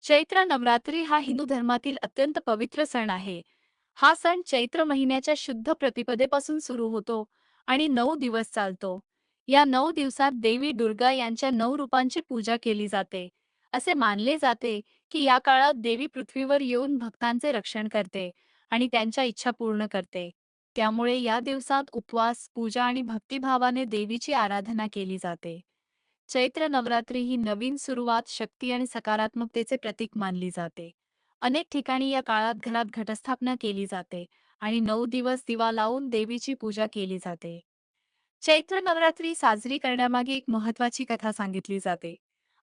चैत्र नवरात्री हा हिंदू धर्मातील अत्यंत पवित्र सण आहे. हा सण चैत्र महिन्याच्या शुद्ध प्रतिपदेपासून सुरू होतो आणि 9 दिवस चालतो. या 9 दिवसात देवी दुर्गा यांच्या 9 रूपांची पूजा केली जाते. असे मानले जाते की या काळात देवी पृथ्वीवर येऊन भक्तांचे रक्षण करते आणि त्यांच्या इच्छा पूर्ण करते. त्यामुळे या दिवसात उपवास, पूजा आणि भक्तिभावाने देवीची आराधना केली जाते. चैत्र नवरात्री ही नवीन सुरुवात, शक्ती आणि सकारात्मकतेचे प्रतीक मानली जाते. अनेक ठिकाणी या काळात घरात घटस्थापना केली जाते आणि 9 दिवस दिवा लावून देवीची पूजा केली जाते. चैत्र नवरात्री साजरी करण्यामागे एक महत्वाची कथा सांगितली जाते.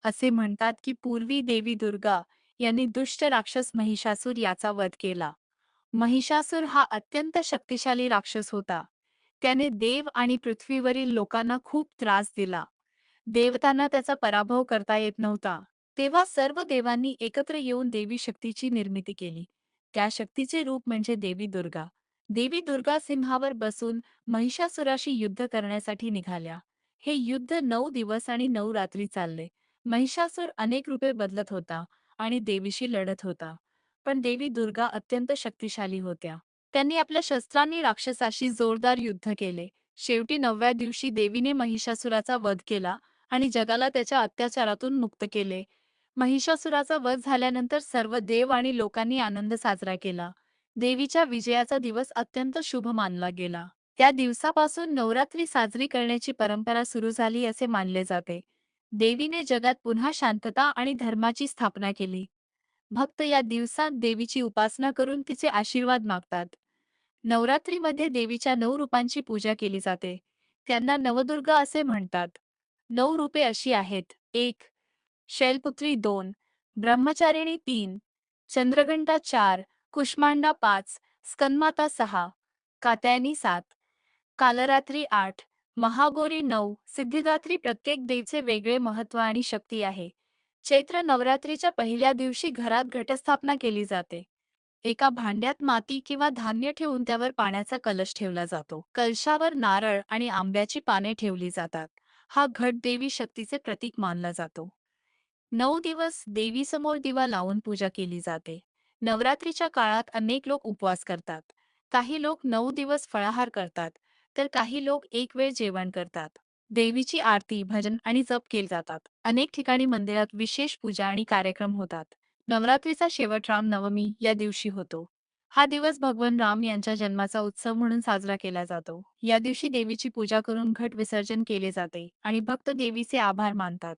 असे म्हणतात की पूर्वी देवी दुर्गा यांनी दुष्ट राक्षस महिषासूर याचा वध केला. महिषासूर हा अत्यंत शक्तिशाली राक्षस होता. त्याने देव आणि पृथ्वीवरील लोकांना खूप त्रास दिला. देवतांना त्याचा पराभव करता येत नव्हता. तेव्हा सर्व देवांनी एकत्र येऊन देवी शक्तीची निर्मिती केली. त्या शक्तीचे रूप म्हणजे देवी दुर्गा. देवी दुर्गा सिंहावर बसून महिषासुराशी युद्ध करण्यासाठी निघाल्या. हे युद्ध 9 दिवस आणि 9 रात्री चालले. महिषासूर अनेक रूपे बदलत होता आणि देवीशी लढत होता. पण देवी दुर्गा अत्यंत शक्तिशाली होत्या. त्यांनी आपल्या शस्त्रांनी राक्षसाशी जोरदार युद्ध केले. शेवटी 9व्या दिवशी देवीने महिषासुराचा वध केला आणि जगाला त्याच्या अत्याचारातून मुक्त केले. महिषासुराचा वध झाल्यानंतर सर्व देव आणि लोकांनी आनंद साजरा केला. देवीच्या विजयाचा दिवस अत्यंत शुभ मानला गेला. त्या दिवसापासून नवरात्री साजरी करण्याची परंपरा सुरू झाली असे मानले जाते. देवीने जगात पुन्हा शांतता आणि धर्माची स्थापना केली. भक्त या दिवसात देवीची उपासना करून तिचे आशीर्वाद मागतात. नवरात्रीमध्ये देवीच्या 9 रूपांची पूजा केली जाते. त्यांना नवदुर्गा असे म्हणतात. 9 रूपे अशी आहेत: 1. शैलपुत्री 2, ब्रह्मचारिणी 3, चंद्रघंटा 4, कुष्मांडा 5, स्कंदमाता 6, कात्यायनी 7, कालरात्री 8, महागौरी 9, सिद्धिदात्री. प्रत्येक देवीचे वेगळे महत्त्व आणि शक्ती आहे. चैत्र नवरात्रीच्या पहिल्या दिवशी घरात घटस्थापना केली जाते. एका भांड्यात माती किंवा धान्य ठेवून त्यावर पाण्याचा कलश ठेवला जातो. कलशावर नारळ आणि आंब्याची पाने ठेवली जातात. हा घट देवी शक्तीचे प्रतीक मानला जातो. 9 दिवस देवीसमोर दिवा लावून पूजा केली जाते. नवरात्रीच्या काळात अनेक लोक उपवास करतात. काही लोक 9 दिवस फळाहार करतात, तर काही लोक एक वेळ जेवण करतात. देवीची आरती, भजन आणि जप केले जातात. अनेक ठिकाणी मंदिरात विशेष पूजा आणि कार्यक्रम होतात. नवरात्रीचा शेवट रामनवमी या दिवशी होतो. हा दिवस भगवान राम यांच्या जन्माचा उत्सव म्हणून साजरा केला जातो. या दिवशी देवीची पूजा करून घट विसर्जन केले जाते आणि भक्त देवीचे आभार मानतात.